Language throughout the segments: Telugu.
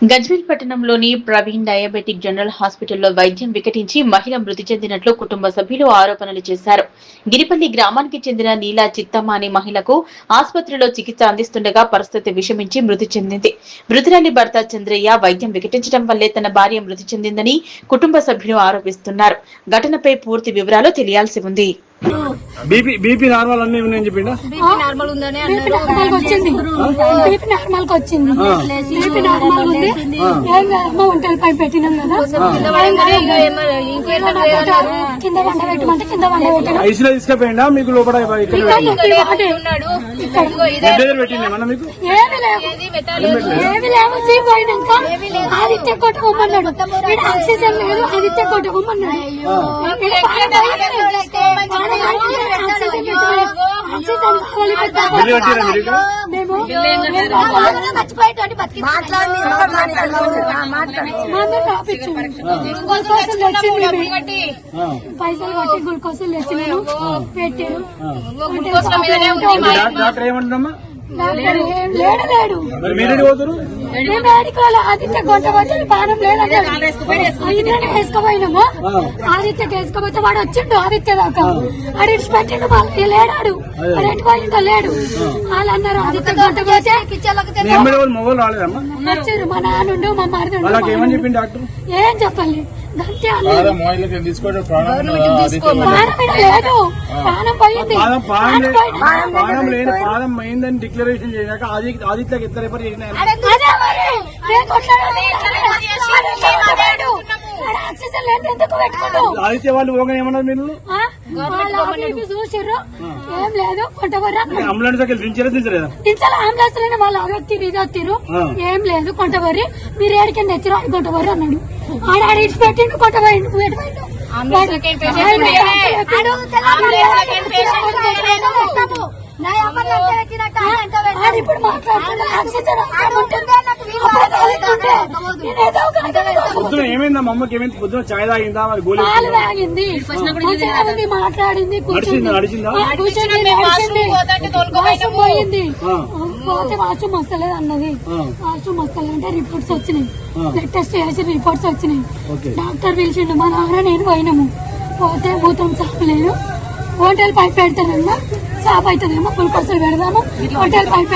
గజ్వేల్ పట్టణంలోని ప్రవీణ్ డయాబెటిక్ జనరల్ హాస్పిటల్లో వైద్యం వికటించి మహిళ మృతి చెందినట్లు కుటుంబ సభ్యులు ఆరోపణలు చేశారు. గిరిపల్లి గ్రామానికి చెందిన నీలా చిత్తమ్మ అనే మహిళకు ఆసుపత్రిలో చికిత్స అందిస్తుండగా పరిస్థితి విషమించి మృతి చెందింది. మృతురాలి భర్త చంద్రయ్య వైద్యం వికటించడం వల్లే తన భార్య మృతి చెందిందని కుటుంబ సభ్యులు ఆరోపిస్తున్నారు. ఘటనపై పూర్తి వివరాలు తెలియాల్సి ఉంది. బీపీ నార్మల్ అన్ని ఉన్నాయని చెప్పిండా? బీపీ నార్మల్ వచ్చింది. బీపీ నార్మల్ ఉంది. ఏం కాదమ్మా, ఒంటరి పై పెట్టినాం కదా, కింద వంట పెట్టమంటే కింద వంట పెట్టినా. ఐసీలో తీసుకుపోయిండా? మీకు లోపల పెట్టింది ఏమి లేవు. పోయినాక ఆదిత్య కొట్టుకోమన్నాడు. ఆక్సిజన్ లేదు, ఆదిత్య కొట్టుకోమన్నాడు. పైసలు కట్టి గ్లూకోజులు తెచ్చి నేను పెట్టాను. డాక్టర్ ఏమంటున్నామా? లేడు ఆదిత్య గొంట వచ్చి పానం లేదన్నాడు. వేసుకుపోయినాము. ఆదిత్యకి వేసుకుపోతే వాడు వచ్చిండు. ఆదిత్య దాకా ఆడు ఇడిచి పెట్టిండు. లేడాడు రెంట్ పోయిందో లేడు. వాళ్ళు అన్నారు ఆదిత్య గొంట వచ్చారు. మా నాన్నుండు, మా మరిది ఏం చెప్పాలి. ప్రాణం పోయింది. పాదం పోయిందని డిక్లరేషన్ చేశాక ఆదిత్యకి ఇద్దరు రిఫర్ చేసిన ఆదిత్య వాళ్ళు పోగా ఏమన్నారు? మీరు చూసారు ఏం లేదు. కొంటవరా అంబులెన్స్ దించలేదా? దించాలి. అంబులెన్స్ లోనే వాళ్ళు అదొత్తిరు ఇదొత్తిరు. ఏం లేదు. కొంటవరి మీరు ఏడికింద తెచ్చిరు అది కొంటవరి అన్నాడు. ఆడ ఇచ్చి పెట్టిండు. కొంటపోయిండు. ఇప్పుడు పొద్దున ఏమైందా? మా అమ్మకి ఏమైంది? పొద్దున చాయ్ తాగిందా? మరి పాలు తాగింది, మాట్లాడింది, పోయింది. పోతే వాష్రూమ్ వస్తలేదు అన్నది. వాష్రూమ్ వస్తలేదంటే రిపోర్ట్స్ వచ్చినాయి. బ్లడ్ టెస్ట్ చేసి రిపోర్ట్స్ వచ్చినాయి. డాక్టర్ పిలిచిండు. మా నాన్న నేను పోయినాము. పోతే భూతం చాపలేదు. హోటల్ పైప్ పెడతానన్నా సాప్ అవుతుందేమో, గ్లూకోజులు పెడదాము. హోటల్ పైప్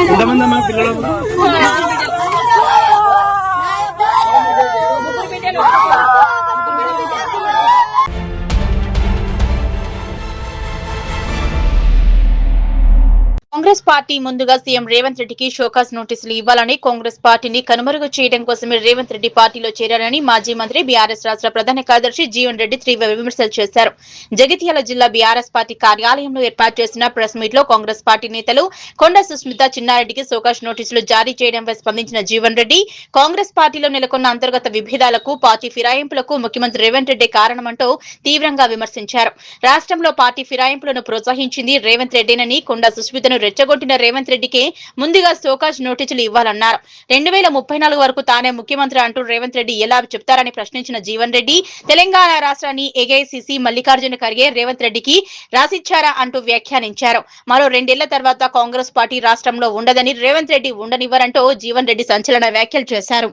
కాంగ్రెస్ పార్టీ ముందుగా సీఎం రేవంత్ రెడ్డికి షోకాస్ నోటీసులు ఇవ్వాలని, కాంగ్రెస్ పార్టీని కనుమరుగు చేయడం కోసమే రేవంత్ రెడ్డి పార్టీలో చేరారని మాజీ మంత్రి బీఆర్ఎస్ రాష్ట్ర ప్రధాన కార్యదర్శి జీవన్ రెడ్డి తీవ్ర విమర్శలు చేశారు. జగిత్యాల జిల్లా బీఆర్ఎస్ పార్టీ కార్యాలయంలో ఏర్పాటు చేసిన ప్రెస్ మీట్ లో కాంగ్రెస్ పార్టీ నేతలు కొండ సుస్మిత, చిన్నారెడ్డికి షోకాస్ నోటీసులు జారీ చేయడంపై స్పందించిన జీవన్ రెడ్డి, కాంగ్రెస్ పార్టీలో నెలకొన్న అంతర్గత విభేదాలకు, పార్టీ ఫిరాయింపులకు ముఖ్యమంత్రి రేవంత్ రెడ్డి కారణమంటూ తీవ్రంగా విమర్శించారు. రాష్ట్రంలో పార్టీ ఫిరాయింపులను ప్రోత్సహించింది రేవంత్ రెడ్డినని, కొండ సుస్మితను రెచ్చగొట్టిన రేవంత్ రెడ్డికి ముందుగా షోకాజ్ నోటీసులు ఇవ్వాలన్నారు. 2034 వరకు తానే ముఖ్యమంత్రి అంటూ రేవంత్ రెడ్డి ఎలా చెప్తారని ప్రశ్నించిన జీవన్ రెడ్డి, తెలంగాణ రాష్ట్రాన్ని ఏఐసీసీ మల్లికార్జున ఖర్గే రేవంత్ రెడ్డికి రాసిచ్చారా అంటూ వ్యాఖ్యానించారు. మరో 2 ఏళ్ల తర్వాత కాంగ్రెస్ పార్టీ రాష్ట్రంలో ఉండదని, రేవంత్ రెడ్డి ఉండనివ్వరంటూ జీవన్ రెడ్డి సంచలన వ్యాఖ్యలు చేశారు.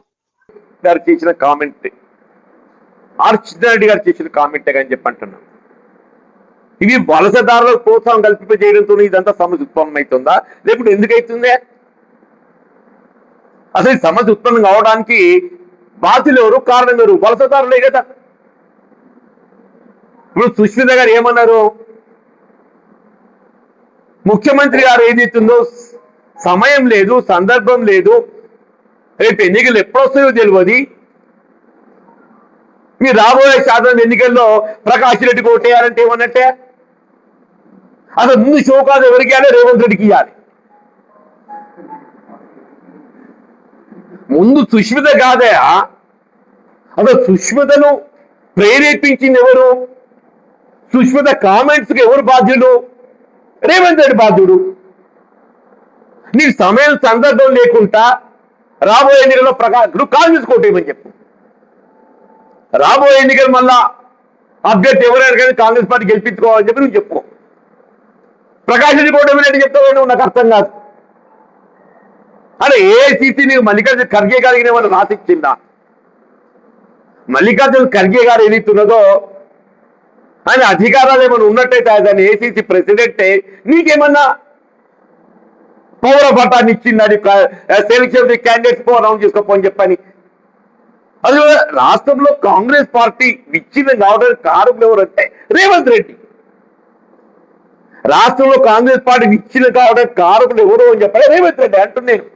ఇవి వలసదారులకు ప్రోత్సాహం కల్పింపజేయడంతో ఇదంతా సమస్య ఉత్పన్నమవుతుందా, లేకపోతే ఎందుకైతుందే? అసలు ఈ సమస్య ఉత్పన్నం కావడానికి బాధ్యులు ఎవరు, కారణం ఎవరు? వలసదారులే కదా. ఇప్పుడు సుష్మిత గారు ఏమన్నారు? ముఖ్యమంత్రి గారు ఏదైతుందో సమయం లేదు, సందర్భం లేదు, రేపు ఎన్నికలు ఎప్పుడొస్తాయో తెలియదు, మీరు రాబోయే శాసన ఎన్నికల్లో ప్రకాష్ రెడ్డికి ఓటేయాలంటే ఏమన్నట్టే? అసలు ముందు షోకాజ్ ఎవరికి ఇవ్వాలి? రేవంత్ రెడ్డికి ఇవ్వాలి. ముందు సుష్మిత కాదే. అసలు సుష్మితను ప్రేరేపించింది ఎవరు? సుష్మిత కామెంట్స్ కి ఎవరు బాధ్యుడు? రేవంత్ రెడ్డి బాధ్యుడు. నీకు సమయం సందర్భం లేకుండా రాబోయే ఎన్నికల్లో కాంగ్రెస్ కోటేయమని చెప్పు. రాబోయే ఎన్నికలు మళ్ళా అభ్యర్థి ఎవరైనా కానీ కాంగ్రెస్ పార్టీ గెలిపించుకోవాలని చెప్పి నువ్వు చెప్పుకో. ప్రకాష్ రెడ్డి కోటమి రెడ్డి చెప్తావు, నువ్వు నాకు అర్థం కాదు. అరే ఏఐసిసి నీకు మల్లికార్జున ఖర్గే గారికి ఏమన్నా రాసిచ్చిందా? మల్లికార్జున ఖర్గే గారు ఏదైతున్నదో ఆయన అధికారాలు ఏమైనా ఉన్నట్టయితే ఆయన ఏసీసీ ప్రెసిడెంటే నీకేమన్నా పౌర పట్టాన్ని ఇచ్చింది, అది సెలక్షన్ క్యాండిడేట్స్ అనౌన్స్ చేసుకోపోని చెప్పని. అది రాష్ట్రంలో కాంగ్రెస్ పార్టీ విచ్ఛిన్నం కావడానికి కారణం ఎవరంటే రేవంత్ రెడ్డి. రాష్ట్రంలో కాంగ్రెస్ పార్టీ విచ్ఛిన్నం కావడానికి కారణం ఎవరు అని చెప్పాలి రేవంత్ రెడ్డి అంటున్నాను.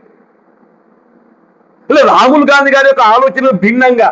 రాహుల్ గాంధీ గారి యొక్క ఆలోచనలు భిన్నంగా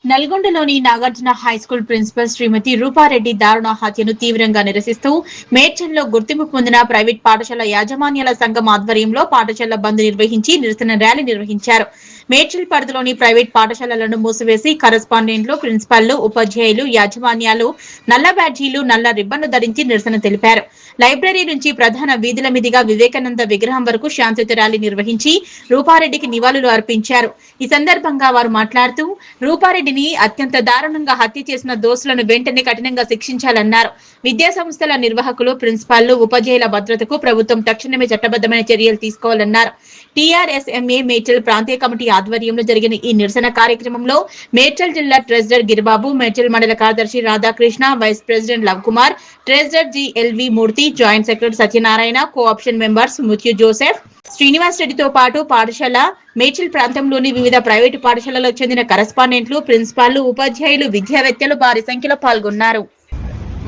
నల్గొండలోని నాగార్జున హైస్కూల్ ప్రిన్సిపల్ శ్రీమతి రూపారెడ్డి దారుణ హత్యను తీవ్రంగా నిరసిస్తూ మేడ్చల్లో గుర్తింపు పొందిన ప్రైవేట్ పాఠశాల యాజమాన్యాల సంఘం ఆధ్వర్యంలో పాఠశాల బంద్ నిర్వహించి నిరసన ర్యాలీ నిర్వహించారు. మేడ్చల్ పరిధిలోని ప్రైవేట్ పాఠశాలలను మూసివేసి కరస్పాండెంట్లు, ప్రిన్సిపాల్లు, ఉపాధ్యాయులు, యాజమాన్యాలు నల్ల బ్యాడ్జీలు, నల్ల రిబ్బన్ను ధరించి నిరసన తెలిపారు. లైబ్రరీ నుంచి ప్రధాన వీధుల మీదుగా వివేకానంద విగ్రహం వరకు శాంతియుత ర్యాలీ నిర్వహించి రూపారెడ్డికి నివాళులు అర్పించారు. ఈ సందర్భంగా వారు మాట్లాడుతూ రూపారెడ్డిని అత్యంత దారుణంగా హత్య చేసిన దోషులను వెంటనే కఠినంగా శిక్షించాలన్నారు. విద్యా సంస్థల నిర్వాహకులు, ప్రిన్సిపాల్లు, ఉపాధ్యాయుల భద్రతకు ప్రభుత్వం తక్షణమే చట్టబద్దమైన చర్యలు తీసుకోవాలన్నారు. టీఆర్ఎస్ఎంఏ మేడ్చల్ ప్రాంతీయ కమిటీ ఆధ్వర్యంలో జరిగిన ఈ నిరసన కార్యక్రమంలో మేడ్చల్ జిల్లా ట్రెజరర్ గిరిబాబు, మేడ్చల్ మండల కార్యదర్శి Radhakrishna, vice president Lav Kumar, treasurer GLV Murthy, joint secretary Satyanarayana, co-option members Mutyu Joseph, Srinivas రెడ్డితో పాటు పాఠశాల మేడ్చల్ ప్రాంతంలోని వివిధ ప్రైవేటు పాఠశాలలకు చెందిన కరస్పాండెంట్లు, ప్రిన్సిపాల్లు, ఉపాధ్యాయులు, విద్యావేత్తలు భారీ సంఖ్యలో పాల్గొన్నారు.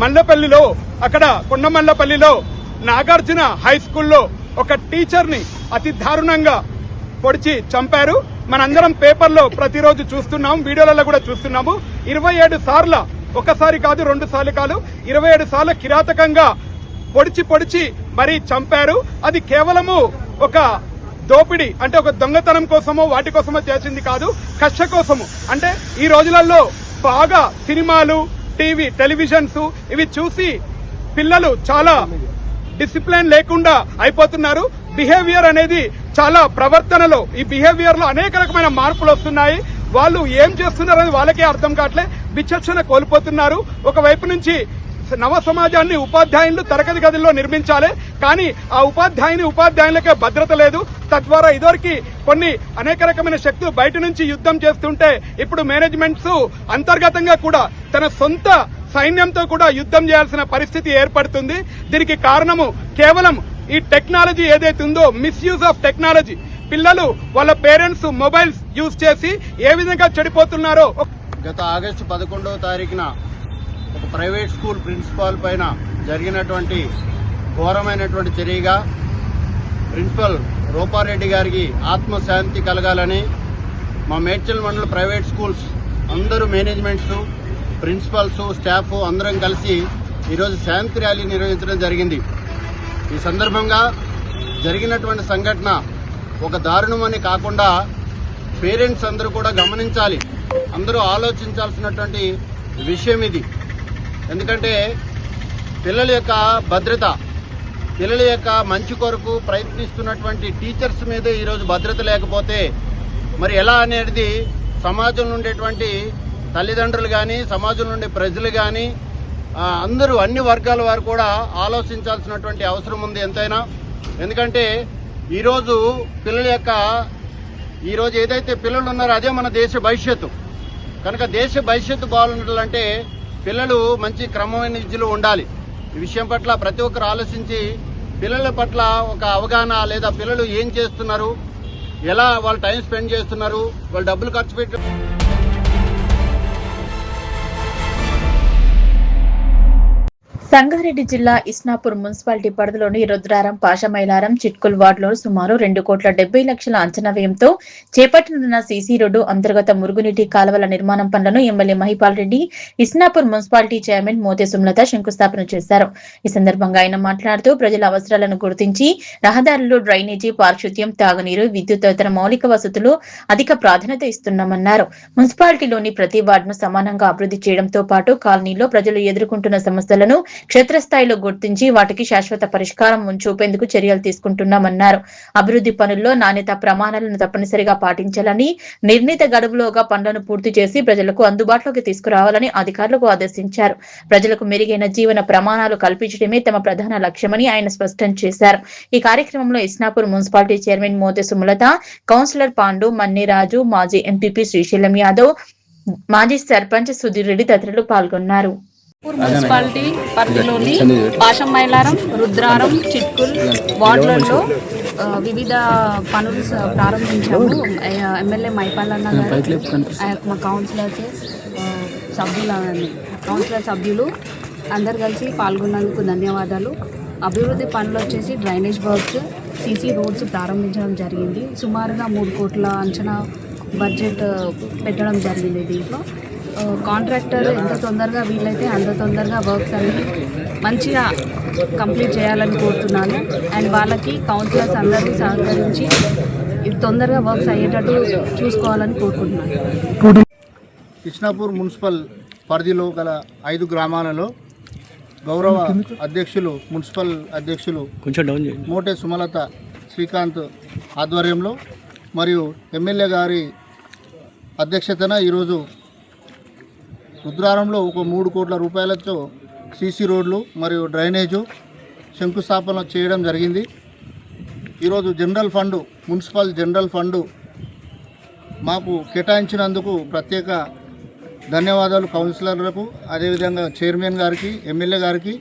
మల్లపల్లిలో అక్కడ కొండమల్లపల్లిలో నాగార్జున హై స్కూల్లో ఒక టీచర్ ని అతి దారుణంగా పొడిచి చంపారు. మనందరం పేపర్లో ప్రతిరోజు చూస్తున్నాం, వీడియోలలో కూడా చూస్తున్నాము. 27 సార్ల, ఒకసారి కాదు 2 సార్లు కాదు, 27 సార్లు కిరాతకంగా పొడిచి మరీ చంపారు. అది కేవలము ఒక దోపిడీ అంటే ఒక దొంగతనం కోసమో వాటి కోసమో చేసింది కాదు, కక్ష కోసము. అంటే ఈ రోజులలో బాగా సినిమాలు, టీవీ, టెలివిజన్స్ ఇవి చూసి పిల్లలు చాలా డిసిప్లిన్ లేకుండా అయిపోతున్నారు. బిహేవియర్ అనేది చాలా ప్రవర్తనలో, ఈ బిహేవియర్ లో అనేక రకమైన మార్పులు వస్తున్నాయి. వాళ్ళు ఏం చేస్తున్నారని వాళ్ళకే అర్థం కావట్లే, విచక్షణ కోల్పోతున్నారు. ఒకవైపు నుంచి నవ సమాజాన్ని ఉపాధ్యాయులు తరగతి గదుల్లో నిర్మించాలి, కానీ ఆ ఉపాధ్యాయులకే భద్రత లేదు. తద్వారా ఇదివరకు కొన్ని అనేక రకమైన శక్తులు బయట నుంచి యుద్ధం చేస్తుంటే ఇప్పుడు మేనేజ్మెంట్స్ అంతర్గతంగా కూడా తన సొంత సైన్యంతో కూడా యుద్ధం చేయాల్సిన పరిస్థితి ఏర్పడుతుంది. దీనికి కారణము కేవలం ఈ టెక్నాలజీ ఏదైతే ఉందో, మిస్యూజ్ ఆఫ్ టెక్నాలజీ. పిల్లలు వాళ్ళ పేరెంట్స్ మొబైల్స్ యూజ్ చేసి ఏ విధంగా చెడిపోతున్నారో. గత ఆగస్టు 11వ తారీఖున ఒక ప్రైవేట్ స్కూల్ ప్రిన్సిపాల్ పైన జరిగినటువంటి ఘోరమైనటువంటి చర్యగా ప్రిన్సిపల్ రూపారెడ్డి గారికి ఆత్మశాంతి కలగాలని మా మేడ్చల్ మండల ప్రైవేట్ స్కూల్స్ అందరూ మేనేజ్మెంట్స్, ప్రిన్సిపల్స్, స్టాఫ్ అందరం కలిసి ఈరోజు శాంతి ర్యాలీ నిర్వహించడం జరిగింది. ఈ సందర్భంగా జరిగినటువంటి సంఘటన ఒక దారుణమని కాకుండా పేరెంట్స్ అందరూ కూడా గమనించాలి, అందరూ ఆలోచించాల్సినటువంటి విషయం ఇది. ఎందుకంటే పిల్లల యొక్క భద్రత, పిల్లల యొక్క మంచి కొరకు ప్రయత్నిస్తున్నటువంటి టీచర్స్ మీద ఈరోజు భద్రత లేకపోతే మరి ఎలా అనేది సమాజంలో ఉండేటువంటి తల్లిదండ్రులు కానీ, సమాజంలో ఉండే ప్రజలు కానీ, అందరూ అన్ని వర్గాల వారు కూడా ఆలోచించాల్సినటువంటి అవసరం ఉంది ఎంతైనా. ఎందుకంటే ఈరోజు పిల్లల యొక్క ఈరోజు ఏదైతే పిల్లలు ఉన్నారో అదే మన దేశ భవిష్యత్తు. కనుక దేశ భవిష్యత్తు బాగుండాలంటే పిల్లలు మంచి క్రమమైన విద్యలో ఉండాలి. ఈ విషయం పట్ల ప్రతి ఒక్కరు ఆలోచించి పిల్లల పట్ల ఒక అవగాహన, లేదా పిల్లలు ఏం చేస్తున్నారు, ఎలా వాళ్ళు టైం స్పెండ్ చేస్తున్నారు, వాళ్ళు డబ్బులు ఖర్చు పెట్టి. సంగారెడ్డి జిల్లా ఇస్నాపూర్ మున్సిపాలిటీ పరిధిలోని రుద్రారం, పాషమైలారం, చిట్కుల్ వార్డులో సుమారు 2,70,00,000 అంచనా వ్యయంతో చేపట్టనున్న సీసీ రోడ్డు అంతర్గత మురుగునీటి కాలువల నిర్మాణం పనులను MLA Mahipal Reddy, Isnapur municipality chairman Mothe Sumalatha శంకుస్థాపన చేశారు. ఈ సందర్భంగా ఆయన మాట్లాడుతూ ప్రజల అవసరాలను గుర్తించి రహదారులు, డ్రైనేజీ, పారిశుద్ధ్యం, తాగునీరు, విద్యుత్ తదితర మౌలిక వసతులు అధిక ప్రాధాన్యత ఇస్తున్నామన్నారు. మున్సిపాలిటీలోని ప్రతి వార్డును సమానంగా అభివృద్ధి చేయడంతో పాటు కాలనీలో ప్రజలు ఎదుర్కొంటున్న సమస్యలను క్షేత్రస్థాయిలో గుర్తించి వాటికి శాశ్వత పరిష్కారం చూపేందుకు చర్యలు తీసుకుంటున్నామన్నారు. అభివృద్ధి పనుల్లో నాణ్యత ప్రమాణాలను తప్పనిసరిగా పాటించాలని, నిర్ణీత గడువులోగా పనులను పూర్తి చేసి ప్రజలకు అందుబాటులోకి తీసుకురావాలని అధికారులకు ఆదేశించారు. ప్రజలకు మెరుగైన జీవన ప్రమాణాలు కల్పించడమే తమ ప్రధాన లక్ష్యమని ఆయన స్పష్టం చేశారు. ఈ కార్యక్రమంలో Isnapur municipality chairman Mothe Sumalatha, councillor Pandu, Manniraju, మాజీ ఎంపీపీ శ్రీశైలం యాదవ్, మాజీ సర్పంచ్ సుధీర్ రెడ్డి తదితరులు పాల్గొన్నారు. మున్సిపాలిటీ పరిధిలోని పాశం మైలారం, రుద్రారం, చిట్కుల్ వార్డులలో వివిధ పనులు ప్రారంభించాము. ఎమ్మెల్యే మైపాలన్న గారు, మా కౌన్సిలర్స్, సభ్యులు అందరు కలిసి పాల్గొన్నందుకు ధన్యవాదాలు. అభివృద్ధి పనులు వచ్చేసి డ్రైనేజ్ వర్క్స్, సీసీ రోడ్స్ ప్రారంభించడం జరిగింది. సుమారుగా 3 కోట్ల అంచనా బడ్జెట్ పెట్టడం జరిగింది. దీంట్లో కాంట్రాక్టర్ ఎంత తొందరగా వీలైతే అంత తొందరగా వర్క్స్ అన్ని మంచిగా కంప్లీట్ చేయాలని కోరుతున్నాను. అండ్ వాళ్ళకి కౌన్సిలర్స్ అందరూ సహకరించి ఇది తొందరగా వర్క్స్ అయ్యేటట్టు చూసుకోవాలని కోరుకుంటున్నాను. కృష్ణాపూర్ మున్సిపల్ పరిధిలో గల 5 గ్రామాలలో గౌరవ అధ్యక్షులు, మున్సిపల్ అధ్యక్షులు మోటే సుమలత శ్రీకాంత్ ఆధ్వర్యంలో మరియు ఎమ్మెల్యే గారి అధ్యక్షతన ఈరోజు రుద్రారంలో ఒక 3 కోట్ల రూపాయలతో సీసీ రోడ్లు మరియు డ్రైనేజు శంకుస్థాపన చేయడం జరిగింది. ఈరోజు general fund, municipal general fund మాకు కేటాయించినందుకు ప్రత్యేక ధన్యవాదాలు కౌన్సిలర్లకు, అదేవిధంగా చైర్మన్ గారికి, ఎమ్మెల్యే గారికి.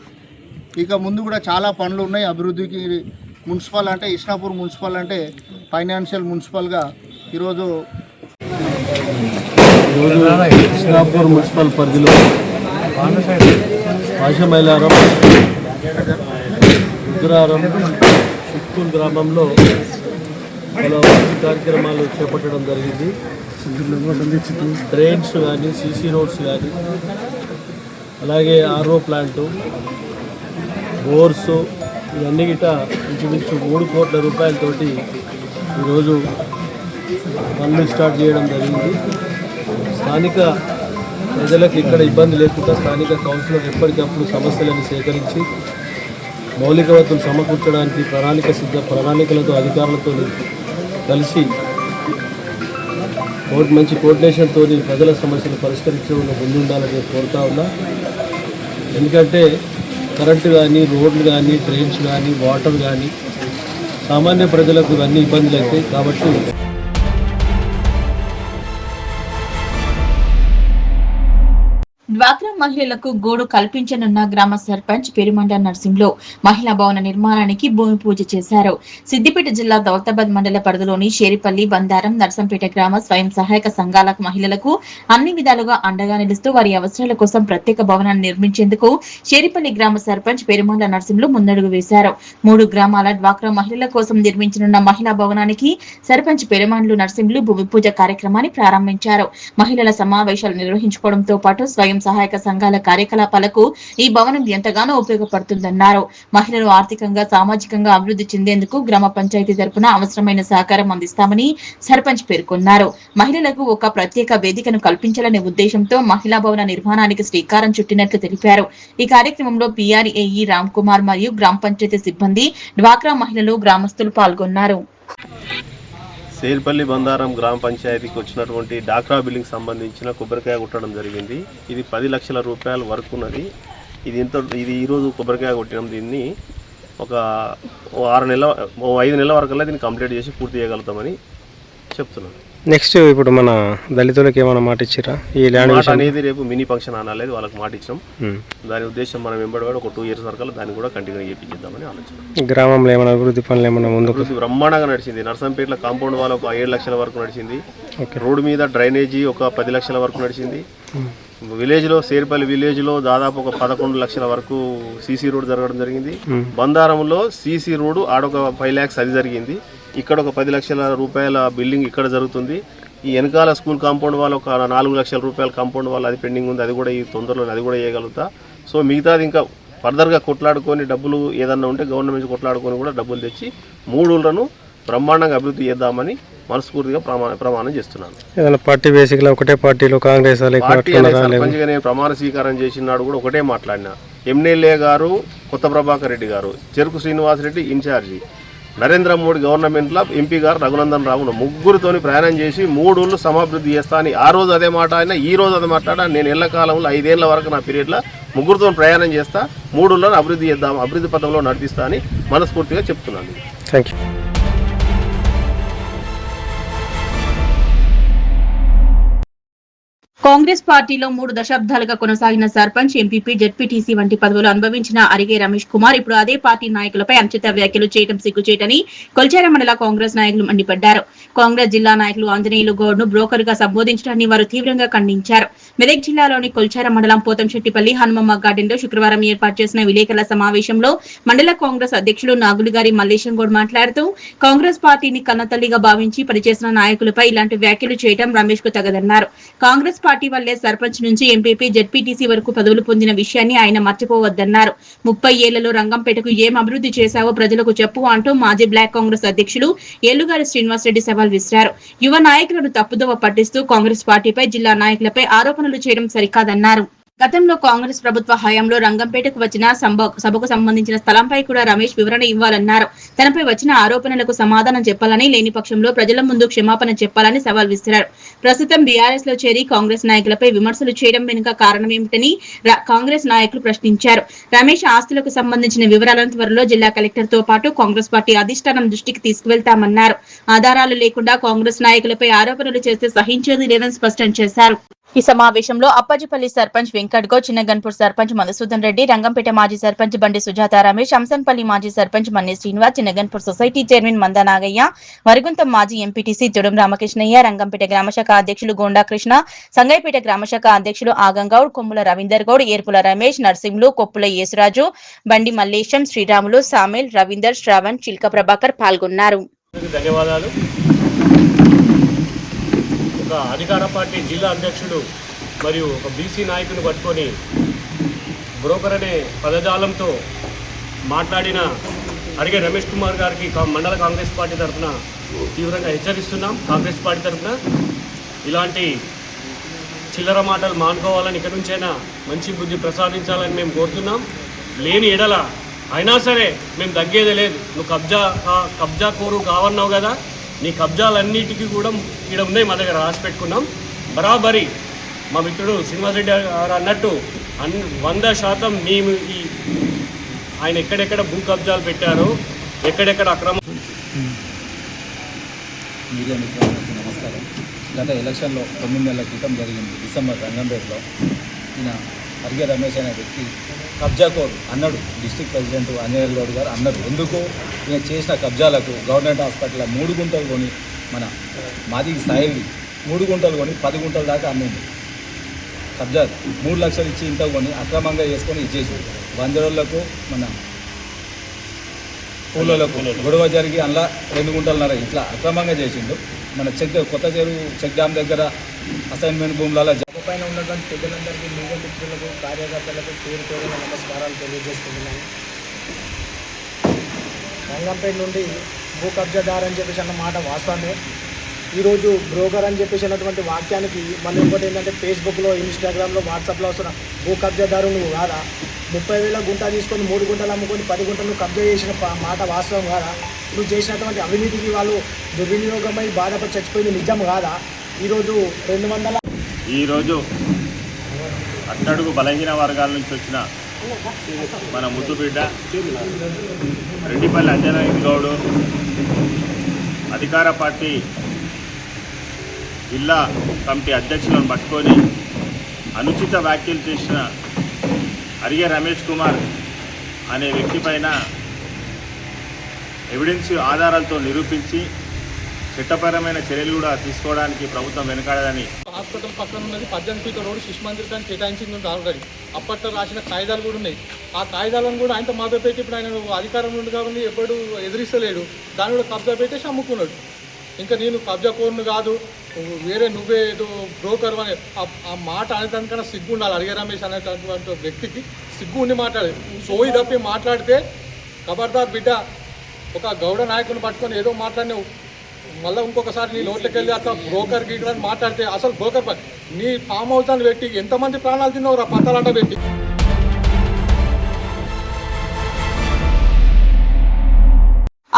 ఇక ముందు కూడా చాలా పనులు ఉన్నాయి అభివృద్ధికి. మున్సిపల్ అంటే ఇస్నాపూర్ మున్సిపల్ అంటే ఫైనాన్షియల్ మున్సిపల్గా ఈరోజు ఇస్నాపూర్ మున్సిపల్ పరిధిలో పాశమైలారం, రుద్రారం, చిత్తూరు గ్రామంలో పలు అభివృద్ధి కార్యక్రమాలు చేపట్టడం జరిగింది. డ్రైన్స్ కానీ, సీసీ రోడ్స్ కానీ, అలాగే ఆర్ఓ ప్లాంటు, బోర్సు, ఇవన్నీ గిట ఇంచుమించు 3 కోట్ల రూపాయలతోటి ఈరోజు పనులు స్టార్ట్ చేయడం జరిగింది. స్థానిక ప్రజలకు ఇక్కడ ఇబ్బంది లేకుండా స్థానిక కౌన్సిలర్ ఎప్పటికప్పుడు సమస్యలను సేకరించి మౌలిక వసతులు సమకూర్చడానికి ప్రణాళికలతో అధికారులతో కలిసి మంచి కోఆర్డినేషన్తో ప్రజల సమస్యలు పరిష్కరించడంలో ముందుండాలని కోరుతా ఉన్నా. ఎందుకంటే కరెంటు కానీ, రోడ్లు కానీ, ట్రైన్స్ కానీ, వాటర్ కానీ సామాన్య ప్రజలకు ఇవన్నీ ఇబ్బందులు అవుతాయి. కాబట్టి డ్వాక్రా మహిళలకు గూడు కల్పించనున్న గ్రామ సర్పంచ్ పెరుమండ నర్సింహ్లో మహిళా భవన నిర్మాణానికి భూమి పూజ చేశారు. సిద్దిపేట జిల్లా దౌలతాబాద్ మండల పరిధిలోని షేరిపల్లి, బందారం, నర్సంపేట గ్రామ స్వయం సహాయక సంఘాల మహిళలకు అన్ని విధాలుగా అండగా నిలుస్తూ వారి అవసరాల కోసం ప్రత్యేక భవనాన్ని నిర్మించేందుకు షేరిపల్లి గ్రామ సర్పంచ్ పెరుమండ నర్సింహ్లో ముందడుగు వేశారు. 3 గ్రామాల డ్వాక్రా మహిళల కోసం నిర్మించనున్న మహిళా భవనానికి సర్పంచ్ పెరుమండ్లు నర్సింహ్లు భూమి పూజ కార్యక్రమాన్ని ప్రారంభించారు. మహిళల సమావేశాలు నిర్వహించుకోవడంతో పాటు స్వయం సహాయక సంఘాల కార్యకలాపాలకు ఈ భవనం ఎంతగానో ఉపయోగపడుతుందన్నారు. మహిళలు ఆర్థికంగా, సామాజికంగా అభివృద్ధి చెందేందుకు గ్రామ పంచాయతీ తరపున అవసరమైన సహకారం అందిస్తామని సర్పంచ్ పేర్కొన్నారు. మహిళలకు ఒక ప్రత్యేక వేదికను కల్పించాలనే ఉద్దేశంతో మహిళా భవన నిర్మాణానికి శ్రీకారం చుట్టినట్లు తెలిపారు. ఈ కార్యక్రమంలో పిఆర్ఏఈ రామ్ కుమార్ మరియు గ్రామ పంచాయతీ సిబ్బంది, డ్వాక్రా మహిళలు, గ్రామస్తులు పాల్గొన్నారు. సేల్పల్లి బందారం గ్రామ పంచాయతీకి వచ్చినటువంటి డాక్రా బిల్డింగ్ సంబంధించిన కొబ్బరికాయ కొట్టడం జరిగింది. ఇది 10 లక్షల రూపాయల వరకు ఉన్నది. ఇది ఈరోజు కొబ్బరికాయ కొట్టినాం. దీన్ని ఒక 5 నెలల వరకల్లా దీన్ని కంప్లీట్ చేసి పూర్తి చేయగలుగుతామని చెప్తున్నాను. నెక్స్ట్ ఇప్పుడు మన దళితులకు ఏమైనా మాట ఇచ్చిరా? ఈ ల్యాండ్ మాట అనేది రేపు మినీ ఫంక్షన్ అనేది వాళ్ళకి మాట ఇచ్చాం. దాని ఉద్దేశం మనం వెంబడి ఒక 2 ఇయర్స్ వరకు దాన్ని కూడా కంటిన్యూ చేయించేద్దామని ఆలోచన. గ్రామంలో ఏమైనా అభివృద్ధి పనులు ఏమైనా ముందు బ్రహ్మాండంగా నడిచింది. నర్సంపేటలో కాంపౌండ్ వాళ్ళ ఒక 7 లక్షల వరకు నడిచింది. రోడ్డు మీద డ్రైనేజీ ఒక 10 లక్షల వరకు నడిచింది. విలేజ్లో, సేర్పల్లి విలేజ్లో దాదాపు ఒక 11 లక్షల వరకు సీసీ రోడ్ జరగడం జరిగింది. బందారంలో సీసీ రోడ్డు ఆడొక 5 lakhs అది జరిగింది. ఇక్కడ ఒక 10 లక్షల రూపాయల బిల్డింగ్ ఇక్కడ జరుగుతుంది. ఈ వెనకాల స్కూల్ కాంపౌండ్ వాళ్ళు ఒక 4 లక్షల రూపాయల కాంపౌండ్ వాళ్ళు అది పెండింగ్ ఉంది. అది కూడా ఈ తొందరలో అది కూడా చేయగలుగుతా. సో మిగతాది ఇంకా ఫర్దర్గా కొట్లాడుకొని డబ్బులు ఏదన్నా ఉంటే గవర్నమెంట్ కొట్లాడుకొని కూడా డబ్బులు తెచ్చి 3 ఊళ్ళను బ్రహ్మాండంగా అభివృద్ధి చేద్దామని మనస్ఫూర్తిగా ప్రమాణం చేస్తున్నాను. ఏదైనా పార్టీ బేసిక్గా ఒకటే పార్టీలో కాంగ్రెస్ పార్టీ అనే సర్పంచ్గా నేను ప్రమాణ స్వీకారం చేసినాడు కూడా ఒకటే మాట్లాడినా. ఎమ్మెల్యే గారు కొత్త ప్రభాకర్ రెడ్డి గారు, చెరుకు శ్రీనివాసరెడ్డి ఇన్ఛార్జి, నరేంద్ర మోడీ గవర్నమెంట్లో ఎంపీ గారు రఘునందన్ రావు ముగ్గురితోని ప్రయాణం చేసి 3 ఊళ్ళు సమాభివృద్ధి చేస్తా అని ఆ రోజు అదే మాట అయినా ఈ రోజు అదే మాట్లాడా. నేను ఎల్లకాలంలో 5 ఏళ్ల వరకు నా పీరియడ్లో ముగ్గురితో ప్రయాణం చేస్తా, 3 ఊళ్ళను అభివృద్ధి చేద్దాం, అభివృద్ధి పథంలో నడిపిస్తా అని మనస్ఫూర్తిగా చెప్తున్నాను. Thank you. కాంగ్రెస్ పార్టీలో 3 దశాబ్దాలుగా కొనసాగిన సర్పంచ్, ఎంపీపీ, జెడ్పీటీసీ వంటి పదవులు అనుభవించిన అరిగే రమేష్ కుమార్ ఇప్పుడు అదే పార్టీ నాయకులపై అనుచిత వ్యాఖ్యలు చేయడం సిగ్గుచేటని కొల్చార మండల కాంగ్రెస్ నాయకులు మండిపడ్డారు. కాంగ్రెస్ జిల్లా నాయకులు ఆంజనేయులు గౌడ్ ను బ్రోకర్ గా సంబోధించడాన్ని వారు తీవ్రంగా ఖండించారు. మెదక్ జిల్లాలోని కొల్చార మండలం పోతంశెట్టిపల్లి హనుమమ్మ గార్డెన్ లో శుక్రవారం ఏర్పాటు చేసిన విలేకరుల సమావేశంలో మండల కాంగ్రెస్ అధ్యక్షులు నాగులుగారి మల్లేశం గౌడ్ మాట్లాడుతూ కాంగ్రెస్ పార్టీని కన్నతల్లిగా భావించి పనిచేసిన నాయకులపై ఇలాంటి వ్యాఖ్యలు చేయడం రమేష్ కు తగదన్నారు. కాంగ్రెస్ పార్టీ వల్లే సర్పంచ్ నుంచి ఎంపీపీ, జెడ్పీటీసీ వరకు పదవులు పొందిన విషయాన్ని ఆయన మర్చిపోవద్దన్నారు. 30 ఏళ్లలో రంగంపేటకు ఏం అభివృద్ధి చేశావో ప్రజలకు చెప్పు అంటూ మాజీ బ్లాక్ కాంగ్రెస్ అధ్యక్షులు ఏలుగారి శ్రీనివాసరెడ్డి సవాల్ విసిరారు. యువ నాయకులను తప్పుదోవ పట్టిస్తూ కాంగ్రెస్ పార్టీపై, జిల్లా నాయకులపై ఆరోపణలు చేయడం సరికాదన్నారు. గతంలో కాంగ్రెస్ ప్రభుత్వ హయాంలో రంగంపేటకు వచ్చిన సభకు సంబంధించిన స్థలంపై కూడా రమేష్ వివరణ ఇవ్వాలన్నారు. తనపై వచ్చిన ఆరోపణలకు సమాధానం చెప్పాలని, లేని పక్షంలో ప్రజల ముందు క్షమాపణ చెప్పాలని సవాల్ విసిరారు. ప్రస్తుతం బీఆర్ఎస్ లో చేరి కాంగ్రెస్ నాయకులపై విమర్శలు చేయడం వెనుక కారణమేమిటని కాంగ్రెస్ నాయకులు ప్రశ్నించారు. రమేష్ ఆస్తులకు సంబంధించిన వివరాలను త్వరలో జిల్లా కలెక్టర్ తో పాటు కాంగ్రెస్ పార్టీ అధిష్టానం దృష్టికి తీసుకువెళ్తామన్నారు. ఆధారాలు లేకుండా కాంగ్రెస్ నాయకులపై ఆరోపణలు చేస్తే సహించేది లేదని స్పష్టం చేశారు. ఈ సమావేశంలో అప్పాజిపల్లి సర్పంచ్ వెంకట్ గౌడ్, చిన్నగన్పూర్ సర్పంచ్ మధుసూదన్ రెడ్డి, రంగంపేట మాజీ సర్పంచ్ బండి సుజాత రమేష్, అంసన్పల్లి మాజీ సర్పంచ్ మన్ని శ్రీనివాస్, చిన్నగన్పూర్ సొసైటీ చైర్మన్ మంద నాగయ్య, వరిగుంతం మాజీ ఎంపీటీసీ జొడం రామకృష్ణయ్య, రంగంపేట గ్రామశాఖ అధ్యక్షులు గోండా కృష్ణ, సంగైపేట గ్రామశాఖ అధ్యక్షులు ఆగంగౌడ్, కొమ్ముల రవీందర్ గౌడ్, ఏర్పుల రమేష్, నర్సింహులు, కొప్పుల యేసురాజు, బండి మల్లేశం, శ్రీరాములు, సామేల్, రవీందర్, శ్రావణ్, చిల్క ప్రభాకర్ పాల్గొన్నారు. ధన్యవాదాలు. ఒక అధికార పార్టీ జిల్లా అధ్యక్షుడు మరియు ఒక బీసీ నాయకుని పట్టుకొని బ్రోకర్ అనే పదజాలంతో మాట్లాడిన అరిగే రమేష్ కుమార్ గారికి మండల కాంగ్రెస్ పార్టీ తరఫున తీవ్రంగా హెచ్చరిస్తున్నాం. కాంగ్రెస్ పార్టీ తరఫున ఇలాంటి చిల్లర మాటలు మానుకోవాలని, ఇక్కడి నుంచైనా మంచి బుద్ధి ప్రసాదించాలని మేము కోరుతున్నాం. లేని ఎడల అయినా సరే మేము తగ్గేదే లేదు. నువ్వు కబ్జా కోరు కావన్నావు కదా, నీ కబ్జాలన్నిటికీ కూడా ఇక్కడ ఉన్నాయి, మా దగ్గర రాసి పెట్టుకున్నాం. బరాబరి మా మిత్రుడు శ్రీనివాసరెడ్డి గారు అన్నట్టు 100% మేము ఆయన ఎక్కడెక్కడ భూ కబ్జాలు పెట్టారో, ఎక్కడెక్కడ అక్రమ. మీడియా మిత్రులకు నమస్కారం. గత ఎలక్షన్లో 9 నెలల క్రితం జరిగింది డిసెంబర్ రంగంపేటలో. ఈయన అరిగే రమేష్ అనే వ్యక్తి కబ్జాకోరు అన్నాడు. డిస్ట్రిక్ట్ ప్రెసిడెంట్ అంజనేయులు గౌడ్ గారు అన్నారు. ఎందుకు ఈయన చేసిన కబ్జాలకు గవర్నమెంట్ హాస్పిటల్లో 3 గుంటలు కొని, మన మాది సాయిల్వి 3 గుంటలు కొని 10 గుంటల దాకా అమ్మింది. కబ్జా 3 లక్షలు ఇచ్చి ఇంత కొని అక్రమంగా చేసుకొని ఇచ్చేసి 100 రోజులకు మన కూలీలకు గొడవ జరిగి అందులో 2 గుంటలన్నర ఇట్లా అక్రమంగా చేసిండు. మన కొత్త చెరువు చెక్ డ్యామ్ దగ్గర అసైన్మెంట్ భూములలో పైన ఉన్నటువంటి పెద్దలందరికీ, మీడియా మిత్రులకు, కార్యకర్తలకు పేరు పేరున నమస్కారాలు తెలియజేస్తున్నాను. రంగంపేట నుండి భూ కబ్జాదారు అని చెప్పేసి అన్న మాట వాస్తవమే. ఈరోజు బ్రోకర్ అని చెప్పేసి అన్నటువంటి వాక్యానికి మళ్ళీ ఇంకోటి ఏంటంటే ఫేస్బుక్లో, ఇన్స్టాగ్రామ్లో, వాట్సాప్లో వస్తున్న భూ కబ్జాదారు నువ్వు కాదా, 30,000 గుంట తీసుకొని 3 గుంటలు అమ్ముకొని 10 గుంటలు కబ్జా చేసిన మాట వాస్తవం కాదా, నువ్వు చేసినటువంటి అవినీతికి వాళ్ళు దుర్వినియోగమై బాధపడి చచ్చిపోయింది నిజం కాదా. ఈరోజు అట్టడుగు బలహీన వర్గాల నుంచి వచ్చిన మన ముద్దుబిడ్డ రెడ్డిపల్లి అంజనేయులు గౌడ్ అధికార పార్టీ జిల్లా కమిటీ అధ్యక్షులను పట్టుకొని అనుచిత వ్యాఖ్యలు చేసిన అరిగే రమేష్ కుమార్ అనే వ్యక్తి పైన ఎవిడెన్స్ ఆధారాలతో నిరూపించి చట్టపరమైన చర్యలు కూడా తీసుకోవడానికి ప్రభుత్వం వెనుకాడదని. హాస్పిటల్ పక్కన ఉన్నది 18 ఫీట్ల రోడ్డు శిశు మందిరానికి కేటాయించింది ఆల్రెడీ. అప్పట్లో రాసిన కాగితాలు కూడా ఉన్నాయి. ఆ కాగితాలను కూడా ఆయనతో మాతో పెట్టి ఇప్పుడు ఆయన అధికారం నుండి కాబట్టి ఎప్పుడు ఎదిరిస్తలేడు. దాన్ని కూడా కబ్జా పెట్టేసి అమ్ముకున్నాడు. ఇంకా నేను కబ్జా కోరును కాదు, వేరే నువ్వే ఏదో బ్రోకర్ అనే ఆ మాట అనేదానికన్నా సిగ్గు ఉండాలి. అరిగే రమేష్ అనేటటువంటి వ్యక్తికి సిగ్గు ఉండి మాట్లాడేది. సోయి తప్పి మాట్లాడితే ఖబర్దార్ బిడ్డ, ఒక గౌడ నాయకుని పట్టుకొని ఏదో మాట్లాడినావు, మళ్ళీ ఇంకొకసారి నీ లోట్లకి వెళ్ళి అట్లా బ్రోకర్ గీకడానికి మాట్లాడితే అసలు బ్రోకర్ నీ ఫామ్ హౌస్ అని పెట్టి ఎంతమంది ప్రాణాలు తిన్నావు పత్తాలంట పెట్టి.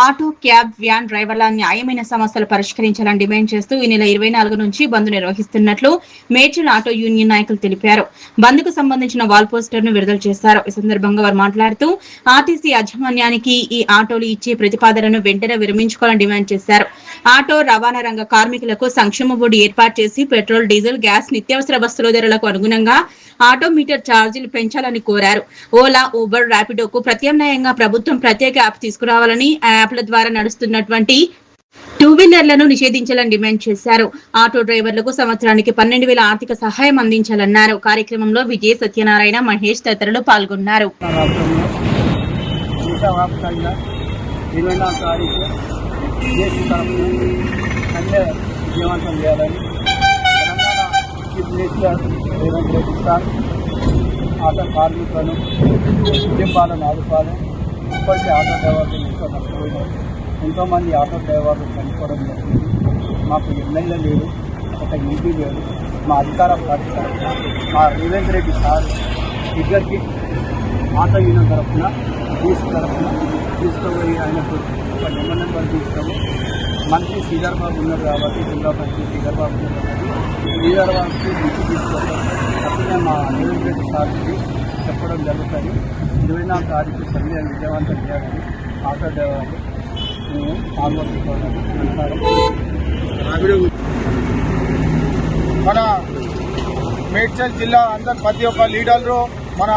ఆటో, క్యాబ్, వ్యాన్ డ్రైవర్ల న్యాయమైన సమస్యలు పరిష్కరించాలని డిమాండ్ చేస్తూ ఈ నెల 24 నుంచి బంద్ నిర్వహిస్తున్నట్లు మేడ్చల్ ఆటో యూనియన్ నాయకులు తెలిపారు. బంద్ కు సంబంధించిన వాల్ పోస్టర్ ను విడుదల చేశారు. ఈ సందర్భంగా వారు మాట్లాడుతూ ఆర్టీసీ యాజమాన్యానికి ఈ ఆటోలు ఇచ్చే ప్రతిపాదనను వెంటనే విరమించుకోవాలని డిమాండ్ చేశారు. ఆటో రవాణా రంగ కార్మికులకు సంక్షేమ బోర్డు ఏర్పాటు చేసి పెట్రోల్, డీజిల్, గ్యాస్, నిత్యావసర వస్తువుల ధరలకు అనుగుణంగా ఆటోమీటర్ ఛార్జీలు పెంచాలని కోరారు. ఓలా, ఊబర్, ర్యాపిడోకు ప్రత్యామ్నాయంగా ప్రభుత్వం ప్రత్యేక యాప్ తీసుకురావాలని, ఆ యాప్ల ద్వారా నడుస్తున్నటువంటి టూ వీలర్లను నిషేధించాలని డిమాండ్ చేశారు. ఆటో డ్రైవర్లకు సంవత్సరానికి 12,000 ఆర్థిక సహాయం అందించాలన్నారు. కార్యక్రమంలో విజయ, సత్యనారాయణ, మహేష్ తదితరులు పాల్గొన్నారు. ఆటో కార్మికులను కుటుంబాలను ఆదుకోవాలి. ఇప్పటికీ ఆటో డ్రైవర్లు ఎంతో నష్టపోయినారు. ఎంతోమంది ఆటో డ్రైవర్లు చనిపోవడం జరిగింది. మాకు ఎమ్మెల్యే లేరు, ఒక ఎంపీ లేరు. మా అధికార పార్టీ మా రేవంత్ రెడ్డి సార్ దగ్గరికి ఆటో యూనియన్ తరఫున తీసుకుపోయి ఆయనకు ఒక నెంబర్ తీసుకొని మంత్రి శ్రీధర్ బాబు ఉన్నారు కాబట్టి, జిల్లా మంత్రి శ్రీధర్ బాబు ఉన్నారు కాబట్టి శ్రీధర్ బాబుకి ఇంటికి తీసుకొస్తాం. అట్లనే మా రేవంత్ రెడ్డి సార్కి చెప్పడం జరుగుతుంది. 24 తారీఖు సర్వే విజయవంతం చేయాలని ఆటో డ్రైవర్లు మేము పాల్గొట్టుకోవాలని అంటారు. మన మేడ్చల్ జిల్లా అందరు ప్రతి ఒక్క లీడర్లు, మన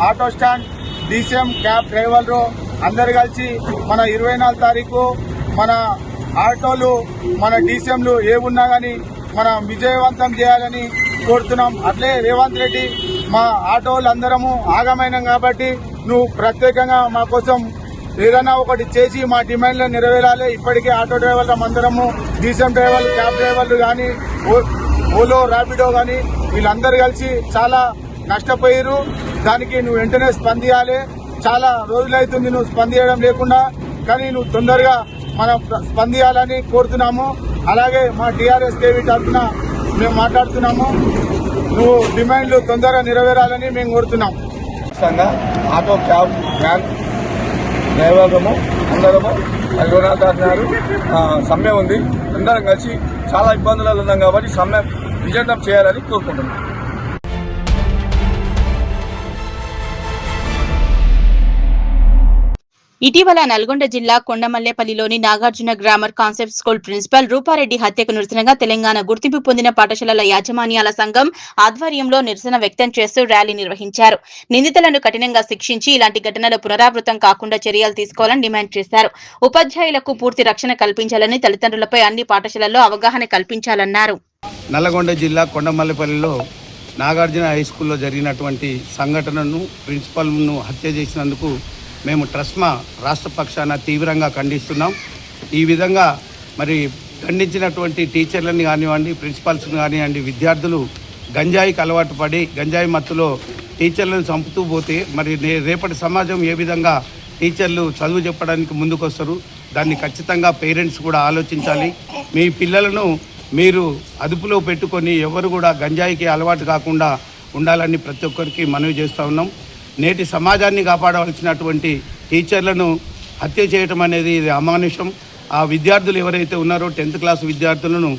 ఆటో స్టాండ్ డీసీఎం, క్యాబ్ డ్రైవర్లు అందరు కలిసి మన 24 తారీఖు మన ఆటోలు, మన డీసీఎంలు ఏ ఉన్నా కానీ మనం విజయవంతం చేయాలని కోరుతున్నాం. అట్లే రేవంత్ రెడ్డి మా ఆటోలు అందరము ఆగమైనాం కాబట్టి నువ్వు ప్రత్యేకంగా మా కోసం ఏదైనా ఒకటి చేసి మా డిమాండ్లను నెరవేరాలి. ఇప్పటికే ఆటో డ్రైవర్లు అందరము, డీసీఎం డ్రైవర్లు, క్యాబ్ డ్రైవర్లు కానీ, ఓలో, ర్యాపిడో కానీ వీళ్ళందరూ కలిసి చాలా నష్టపోయారు. దానికి నువ్వు వెంటనే స్పందించాలి. చాలా రోజులైతుంది నువ్వు స్పందించడం లేకుండా, కానీ నువ్వు తొందరగా మనం స్పందించాలని కోరుతున్నాము. అలాగే మా టీఆర్ఎస్ కేవీ తరఫున మేము మాట్లాడుతున్నాము. నువ్వు డిమాండ్లు తొందరగా నెరవేరాలని మేము కోరుతున్నాం. ఆటో, క్యాబ్, వ్యాన్ డ్రైవర్లము అందరము 24 తారీఖు సమ్మె ఉంది. అందరం కలిసి చాలా ఇబ్బందులలో ఉన్నాం కాబట్టి సమ్మె విజయవంతం చేయాలని కోరుకుంటున్నాం. ఇటీవల నల్గొండ జిల్లా కొండమల్లేపల్లిలోని Nagarjuna grammar concept school principal Rupareddy హత్యకు నిరసనగా తెలంగాణ గుర్తింపు పొందిన పాఠశాలల యాజమాన్యాల సంఘం ఆధ్వర్యంలో నిరసన వ్యక్తం చేస్తూ ర్యాలీ నిర్వహించారు. నిందితులను కఠినంగా శిక్షించి ఇలాంటి ఘటనలు పునరావృతం కాకుండా చర్యలు తీసుకోవాలని డిమాండ్ చేశారు. ఉపాధ్యాయులకు పూర్తి రక్షణ కల్పించాలని, తల్లిదండ్రులపై అన్ని పాఠశాలల్లో అవగాహన కల్పించాలన్నారు. నల్లగొండ జిల్లా కొండమల్లేపల్లిలో నాగార్జున హై స్కూల్లో జరిగినటువంటి సంఘటనను, ప్రిన్సిపల్ను హత్య చేసినందుకు మేము ట్రస్మా రాష్ట్ర పక్షాన తీవ్రంగా ఖండిస్తున్నాం. ఈ విధంగా మరి ఖండించినటువంటి టీచర్లని కానివ్వండి, ప్రిన్సిపల్స్ని కానివ్వండి, విద్యార్థులు గంజాయికి అలవాటు పడి గంజాయి మత్తులో టీచర్లను చంపుతూ పోతే మరి రేపటి సమాజం ఏ విధంగా టీచర్లు చదువు చెప్పడానికి ముందుకొస్తారు? దాన్ని ఖచ్చితంగా పేరెంట్స్ కూడా ఆలోచించాలి. మీ పిల్లలను మీరు అదుపులో పెట్టుకొని ఎవరు కూడా గంజాయికి అలవాటు కాకుండా ఉండాలని ప్రతి ఒక్కరికి మనవి చేస్తూ ఉన్నాం. నేటి సమాజాన్ని కాపాడవలసినటువంటి టీచర్లను హత్య చేయటం అనేది ఇది అమానుషం. ఆ విద్యార్థులు ఎవరైతే ఉన్నారో 10th క్లాస్ విద్యార్థులను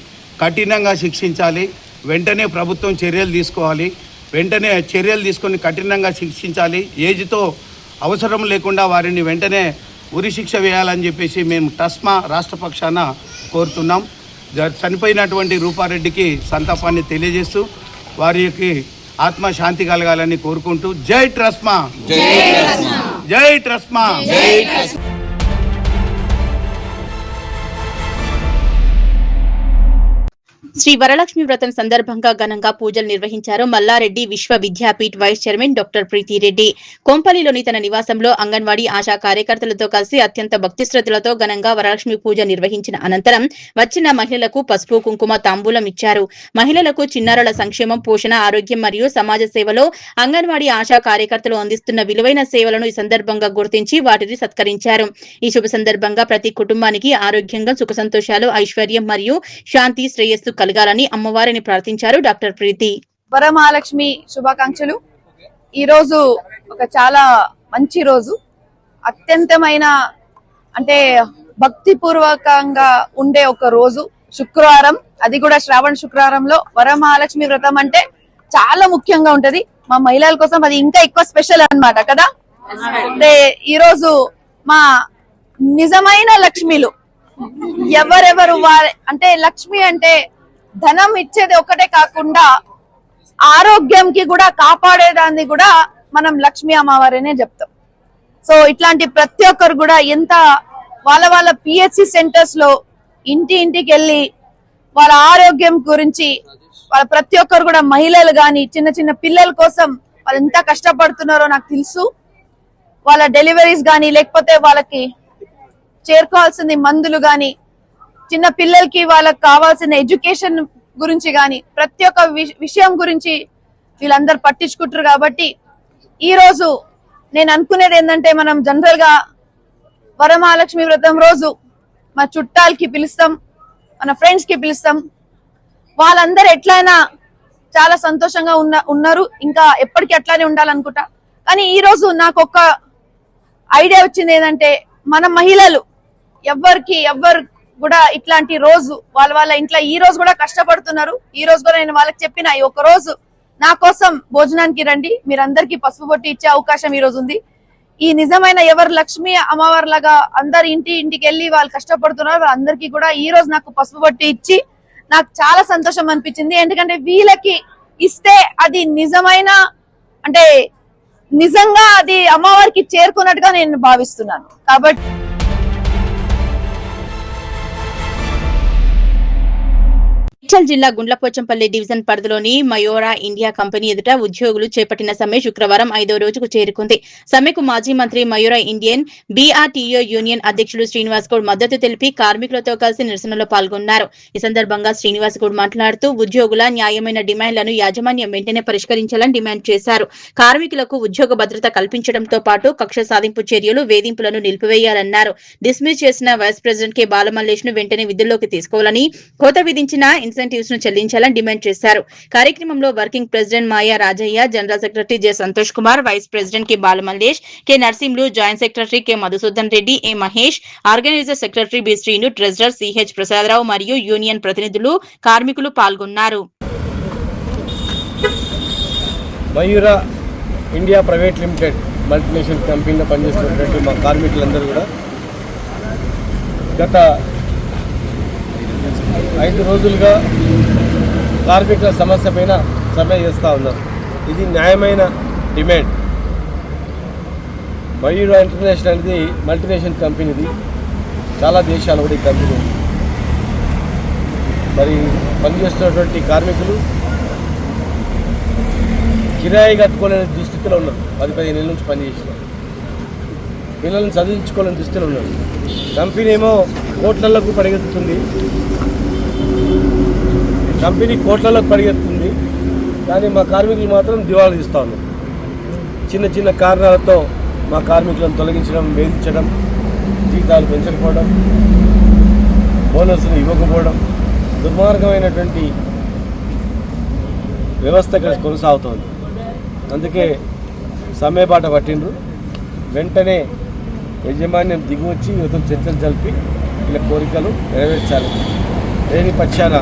కఠినంగా శిక్షించాలి. వెంటనే ప్రభుత్వం చర్యలు తీసుకోవాలి. వెంటనే చర్యలు తీసుకొని కఠినంగా శిక్షించాలి. ఏజ్తో అవసరం లేకుండా వారిని వెంటనే ఉరిశిక్ష వేయాలని చెప్పేసి మేము ట్రస్మా రాష్ట్ర పక్షాన కోరుతున్నాం. చనిపోయినటువంటి రూపారెడ్డికి సంతాపాన్ని తెలియజేస్తూ వారికి ఆత్మశాంతి కలగాలని కోరుకుంటూ జై ట్రస్మా, జై ట్రస్మా. శ్రీ వరలక్ష్మి వ్రతం సందర్భంగా ఘనంగా పూజలు నిర్వహించారు Mallareddy Vishwavidyapeeth vice chairman doctor Preethireddy. కొంపల్లిలోని తన నివాసంలో అంగన్వాడీ ఆశా కార్యకర్తలతో కలిసి అత్యంత భక్తి శ్రద్ధలతో ఘనంగా వరలక్ష్మి పూజ నిర్వహించిన అనంతరం వచ్చిన మహిళలకు పసుపు కుంకుమ తాంబూలం ఇచ్చారు. మహిళలకు చిన్నారుల సంక్షేమం, పోషణ, ఆరోగ్యం మరియు సమాజ సేవలో అంగన్వాడీ ఆశా కార్యకర్తలు అందిస్తున్న విలువైన సేవలను ఈ సందర్భంగా గుర్తించి వాటిని సత్కరించారు. ఈ శుభ సందర్భంగా ప్రతి కుటుంబానికి ఆరోగ్యంగా, సుఖ సంతోషాలు, ఐశ్వర్యం మరియు శాంతి, శ్రేయస్సు కలగాలని అమ్మవారిని ప్రార్థించారు డాక్టర్ ప్రీతి. వరమహాలక్ష్మి శుభాకాంక్షలు. ఈ రోజు ఒక చాలా మంచి రోజు, అత్యంతమైన అంటే భక్తిపూర్వకంగా ఉండే ఒక రోజు, శుక్రవారం, అది కూడా శ్రావణ శుక్రవారంలో వరమహాలక్ష్మి వ్రతం అంటే చాలా ముఖ్యంగా ఉంటది. మా మహిళల కోసం అది ఇంకా ఎక్కువ స్పెషల్ అన్నమాట కదా. అంటే ఈ రోజు మా నిజమైన లక్ష్మిలు ఎవరెవరు అంటే లక్ష్మి అంటే ధనం ఇచ్చేది ఒకటే కాకుండా ఆరోగ్యంకి కూడా కాపాడేదాన్ని కూడా మనం లక్ష్మీ అమ్మవారినే చెప్తాం. సో ఇట్లాంటి ప్రతి ఒక్కరు కూడా ఎంత వాళ్ళ పిహెచ్సి సెంటర్స్ లో ఇంటికి వెళ్ళి వాళ్ళ ఆరోగ్యం గురించి వాళ్ళ ప్రతి ఒక్కరు కూడా మహిళలు గాని చిన్న పిల్లల కోసం వాళ్ళు ఎంత కష్టపడుతున్నారో నాకు తెలుసు. వాళ్ళ డెలివరీస్ గాని లేకపోతే వాళ్ళకి చేరుకోవాల్సింది మందులు గాని, చిన్న పిల్లలకి వాళ్ళకి కావాల్సిన ఎడ్యుకేషన్ గురించి గాని ప్రతి ఒక్క విషయం గురించి వీళ్ళందరూ పట్టించుకుంటారు. కాబట్టి ఈ రోజు నేను అనుకునేది ఏంటంటే మనం జనరల్ గా వరమహాలక్ష్మి వ్రతం రోజు మా చుట్టాలకి పిలుస్తాం, మన ఫ్రెండ్స్ కి పిలుస్తాం. వాళ్ళందరూ ఎట్లయినా చాలా సంతోషంగా ఉన్నారు, ఇంకా ఎప్పటికీ అట్లానే ఉండాలనుకుంటా. కానీ ఈ రోజు నాకు ఒక ఐడియా వచ్చింది ఏంటంటే మన మహిళలు ఎవ్వరు కూడా ఇట్లాంటి రోజు వాళ్ళ ఇంట్లో ఈ రోజు కూడా కష్టపడుతున్నారు. ఈ రోజు కూడా నేను వాళ్ళకి చెప్పిన ఈ ఒక రోజు నా కోసం భోజనానికి రండి, మీరందరికీ పసుపు బొట్టి ఇచ్చే అవకాశం ఈ రోజు ఉంది. ఈ నిజమైన ఎవరు లక్ష్మి అమ్మవారి లాగా అందరు ఇంటికి వెళ్ళి వాళ్ళు కష్టపడుతున్నారు, వాళ్ళందరికీ కూడా ఈ రోజు నాకు పసుపు బొట్టి ఇచ్చి నాకు చాలా సంతోషం అనిపించింది. ఎందుకంటే వీళ్ళకి ఇస్తే అది నిజమైన అంటే నిజంగా అది అమ్మవారికి చేరుకున్నట్టుగా నేను భావిస్తున్నాను. కాబట్టి మేడ్చల్ జిల్లా గుండ్లపోచంపల్లి డివిజన్ పరిధిలోని మయోరా ఇండియా కంపెనీ ఎదుట ఉద్యోగులు చేపట్టిన సమ్మె శుక్రవారం 5వ రోజుకు చేరుకుంది. సమ్మెకు మాజీ మంత్రి మయోరా ఇండియన్ బీఆర్టీఓ యూనియన్ అధ్యక్షుడు శ్రీనివాస్ గౌడ్ మద్దతు తెలిపి కార్మికులతో కలిసి నిరసనలో పాల్గొన్నారు. ఈ సందర్భంగా శ్రీనివాస్ గౌడ్ మాట్లాడుతూ ఉద్యోగుల న్యాయమైన డిమాండ్లను యాజమాన్యం వెంటనే పరిష్కరించాలని డిమాండ్ చేశారు. కార్మికులకు ఉద్యోగ భద్రత కల్పించడంతో పాటు కక్ష సాధింపు చర్యలు, వేధింపులను నిలిపివేయాలన్నారు. డిస్మిస్ చేసిన వైస్ ప్రెసిడెంట్ కె బాలమల్లేష్ ను వెంటనే విధుల్లోకి తీసుకోవాలని, కోత విధించిన ఇన్సెంటివ్స్ ను చెల్లించాలని డిమాండ్ చేశారు. కార్యక్రమంలో working president Maya Rajaiah, general secretary J Santosh Kumar, vice president K Balamallesh, K Narsimhulu, joint secretary K Madhusudan Reddy, A Mahesh, organiser secretary B Srinu, treasurer CH Prasadarao మరియు యూనియన్ ప్రతినిధులు, కార్మికులు పాల్గొన్నారు. Mayura India private limited multinational కంపెనీలో పనిచేస్తున్నటువంటి మా కార్మికులందరూ కూడా గత 5 రోజులుగా కార్మికుల సమస్య పైన సమ్మె చేస్తూ ఉన్నారు. ఇది న్యాయమైన డిమాండ్. మయూరా ఇంటర్నేషనల్ అనేది మల్టీనేషనల్ కంపెనీది, చాలా దేశాలు కూడా ఈ కంపెనీ. మరి పనిచేస్తున్నటువంటి కార్మికులు కిరాయి కట్టుకోలేని దుస్థితిలో ఉన్నారు. 10-15 ఏళ్ళ నుంచి పనిచేసినారు. పిల్లలను చదివించుకోలేని దుస్థితిలో ఉన్నారు. కంపెనీ ఏమో కోట్లలకు పరిగెత్తుతుంది, కానీ మా కార్మికులు మాత్రం దివాళా తీస్తూ ఉన్నారు. చిన్న కారణాలతో మా కార్మికులను తొలగించడం, వేధించడం, జీతాలు పెంచకపోవడం, బోనస్ను ఇవ్వకపోవడం, దుర్మార్గమైనటువంటి వ్యవస్థ ఇక్కడ కొనసాగుతోంది. అందుకే సమ్మె బాట పట్టిండ్రు. వెంటనే యాజమాన్యం దిగువచ్చి యువతలు చర్చలు జరిపి వీళ్ళ కోరికలు నెరవేర్చాలి. లేని పక్షాన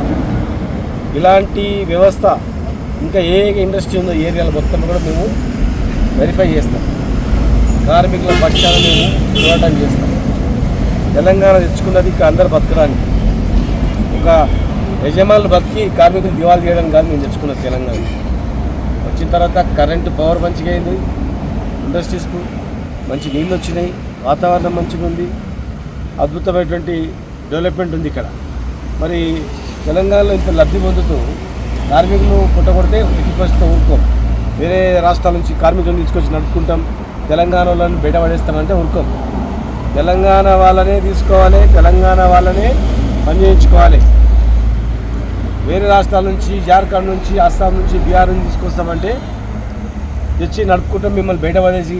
ఇలాంటి వ్యవస్థ ఇంకా ఏ ఇండస్ట్రీ ఉందో ఏరియాలో మొత్తం కూడా మేము వెరిఫై చేస్తాం. కార్మికుల పక్షాన మేము పోరాటం చేస్తాం. తెలంగాణ తెచ్చుకున్నది ఇక్కడ అందరు బతకడానికి, ఒక యజమానులు బతికి కార్మికులు దివాళా చేయడం కాదు మేము తెచ్చుకున్నది. తెలంగాణ వచ్చిన తర్వాత కరెంటు పవర్ మంచిగా అయింది, ఇండస్ట్రీస్కు మంచి నీళ్ళు వచ్చినాయి, వాతావరణం మంచిగా ఉంది, అద్భుతమైనటువంటి డెవలప్మెంట్ ఉంది ఇక్కడ. మరి తెలంగాణలో ఇంత లబ్ధి పొందుతూ కార్మికులు పుట్టగొడితే 50% ఊరుకోం. వేరే రాష్ట్రాల నుంచి కార్మికులను తీసుకొచ్చి నడుపుకుంటాం, తెలంగాణ వాళ్ళని బయట పడేస్తామంటే ఊరుకోం. తెలంగాణ వాళ్ళనే తీసుకోవాలి, తెలంగాణ వాళ్ళనే పని చేయించుకోవాలి. వేరే రాష్ట్రాల నుంచి, జార్ఖండ్ నుంచి, అస్సాం నుంచి, బీహార్ నుంచి తీసుకొస్తామంటే తెచ్చి నడుపుకుంటాం మిమ్మల్ని బయట పడేసి.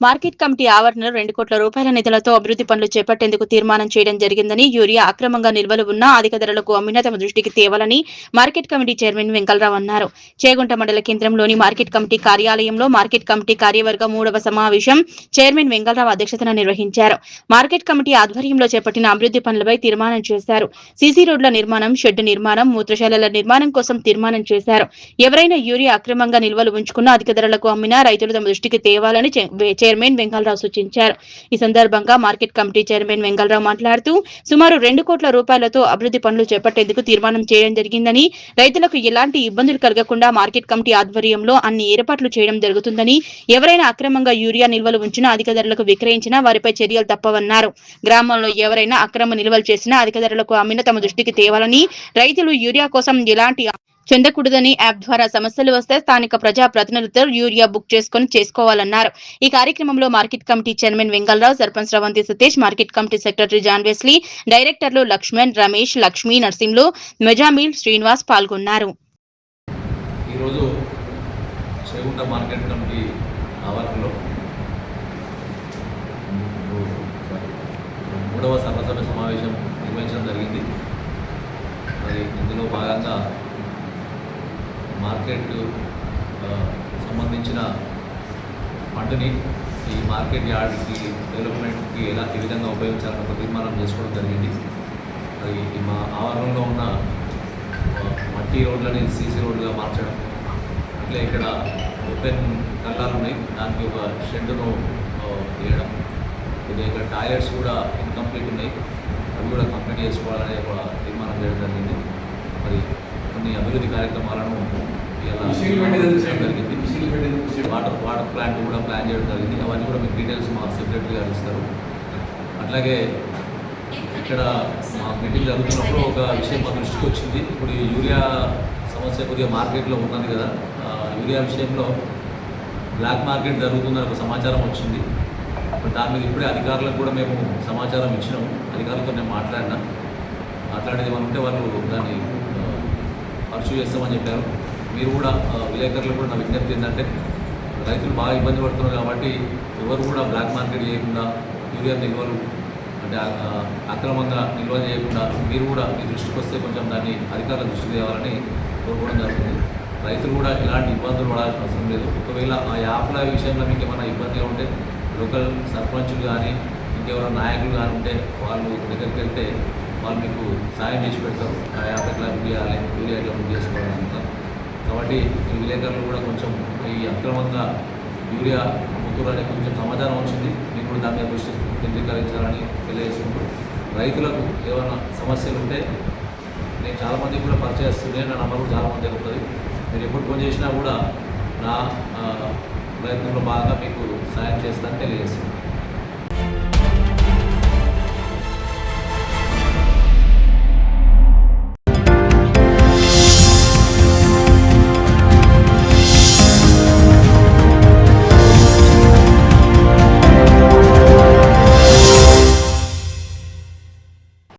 మార్కెట్ కమిటీ ఆవరణలో 2 కోట్ల రూపాయల నిధులతో అభివృద్ధి పనులు చేపట్టేందుకు తీర్మానం చేయడం జరిగిందని, యూరియా అక్రమంగా నిల్వలు ఉన్న అధిక ధరలకు అమ్మినా తమ దృష్టికి తేవాలని మార్కెట్ కమిటీ చైర్మన్ వెంకలరావు అన్నారు. చేగుంట మండల కేంద్రంలోని మార్కెట్ కమిటీ కార్యాలయంలో మార్కెట్ కమిటీ కార్యవర్గ 3వ సమావేశం చైర్మన్ వెంకలరావు అధ్యక్షతన నిర్వహించారు. మార్కెట్ కమిటీ ఆధ్వర్యంలో చేపట్టిన అభివృద్ధి పనులపై తీర్మానం చేశారు. సీసీ రోడ్ల నిర్మాణం, షెడ్ నిర్మాణం, మూత్రశాలల నిర్మాణం కోసం తీర్మానం చేశారు. ఎవరైనా యూరియా అక్రమంగా నిల్వలు ఉంచుకున్న అధిక ధరలకు అమ్మినా రైతులు తమ దృష్టికి తేవాలని చైర్మన్ వెంకలరావు సూచించారు. ఈ సందర్భంగా మార్కెట్ కమిటీ చైర్మన్ వెంకలరావు మాట్లాడుతూ సుమారు 2 కోట్ల రూపాయలతో అభివృద్ధి పనులు చేపట్టేందుకు తీర్మానం చేయడం జరిగిందని, రైతులకు ఎలాంటి ఇబ్బందులు కలగకుండా మార్కెట్ కమిటీ ఆధ్వర్యంలో అన్ని ఏర్పాట్లు చేయడం జరుగుతుందని, ఎవరైనా అక్రమంగా యూరియా నిల్వలు ఉంచినా అధిక ధరలకు విక్రయించినా వారిపై చర్యలు తప్పవన్నారు. గ్రామంలో ఎవరైనా అక్రమ నిల్వలు చేసినా అధిక ధరలకు అమ్మినా తమ దృష్టికి తేవాలని, రైతులు యూరియా కోసం ఎలాంటి చెందకూడదని, యాప్ ద్వారా సమస్యలు వస్తే స్థానిక ప్రజా ప్రతినిధులతో యూరియా బుక్ చేసుకోవాలన్నారు. ఈ కార్యక్రమంలో market committee chairman Venkalarao, sarpanch Ravanthi Satish, market committee secretary John Wesley, డైరెక్టర్లు లక్ష్మణ్, రమేష్, లక్ష్మీ, నర్సింహులు, మెజామిల్, శ్రీనివాస్ పాల్గొన్నారు. ఈరోజు చేగుంట మార్కెట్ కమిటీ ఆవరణలో 3వ సర్వసభ్య సమావేశం నిర్వహించడం జరిగింది. మరి ఇందులో భాగంగా మార్కెట్ సంబంధించిన ఫండ్ని ఈ మార్కెట్ యార్డ్కి డెవలప్మెంట్కి ఏ విధంగా ఉపయోగించాలని ఒక తీర్మానం చేసుకోవడం జరిగింది. అది మా ఆవరణలో ఉన్న మట్టి రోడ్లని సీసీ రోడ్లుగా మార్చడం, అట్లే ఇక్కడ ఓపెన్ కల్లాలు ఉన్నాయి, దానికి ఒక షెడ్ను వేయడం, కొద్దిగా ఇక్కడ టాయిలెట్స్ కూడా ఇన్కంప్లీట్ ఉన్నాయి, అవి కూడా కంప్లీట్ చేసుకోవాలనే ఒక తీర్మానం చేయడం జరిగింది. మరి కొన్ని అభివృద్ధి కార్యక్రమాలను జరిగింది. వాటర్ ప్లాంట్ కూడా ప్లాన్ చేయడం జరిగింది. అవన్నీ కూడా మీకు డీటెయిల్స్ మా సెక్రటరీ గారు ఇస్తారు. అట్లాగే ఇక్కడ మా మీటింగ్ జరుగుతున్నప్పుడు ఒక విషయం మా దృష్టికి వచ్చింది. ఇప్పుడు ఈ యూరియా సమస్య కొద్దిగా మార్కెట్లో ఉన్నది కదా, యూరియా విషయంలో బ్లాక్ మార్కెట్ జరుగుతుందని ఒక సమాచారం వచ్చింది. దాని మీద ఇప్పుడే అధికారులకు కూడా మేము సమాచారం ఇచ్చినాము. అధికారులతో నేను మాట్లాడేది ఏమని ఉంటే వాళ్ళు దాన్ని పర్సూ చేస్తామని చెప్పారు. మీరు కూడా విలేకరులకు కూడా నా విజ్ఞప్తి ఏంటంటే, రైతులు బాగా ఇబ్బంది పడుతున్నారు కాబట్టి ఎవరు కూడా బ్లాక్ మార్కెట్ చేయకుండా, యూరియా నిల్వలు అంటే అక్రమంగా నిల్వ చేయకుండా మీరు కూడా మీ దృష్టికి వస్తే కొంచెం దాన్ని అధికారుల దృష్టికి తేవాలని కోరుకోవడం జరుగుతుంది. రైతులు కూడా ఎలాంటి ఇబ్బందులు పడాల్సిన అవసరం లేదు. ఒకవేళ ఆ యాప్ల విషయంలో మీకు ఏమైనా ఇబ్బందిగా ఉంటే లోకల్ సర్పంచులు కానీ ఇంకెవరైనా నాయకులు కానీ ఉంటే వాళ్ళు దగ్గరికి వెళ్తే వాళ్ళు మీకు సాయం చేసి పెడతారు. ఆ యాప్ ఎట్లా బుక్ చేయాలి, యూరియా ఎట్లా బుక్ చేసుకోవాలంతా. కాబట్టి ఈ విలేకరులు కూడా కొంచెం ఈ అక్రమంగా యూరియా అమ్ముతున్నారని కొంచెం సమాచారం వచ్చింది. మీకు కూడా దాని మీద దృష్టి కేంద్రీకరించాలని తెలియజేసుకుంటూ, రైతులకు ఏమైనా సమస్యలు ఉంటే నేను చాలామందికి కూడా పరిచయిస్తున్నాను, నా నంబర్ కూడా చాలామంది ఉంటుంది. మీరు ఎప్పుడు ఫోన్ చేసినా కూడా నా ప్రయత్నంలో బాగా మీకు సాయం చేస్తానని తెలియజేస్తున్నాను.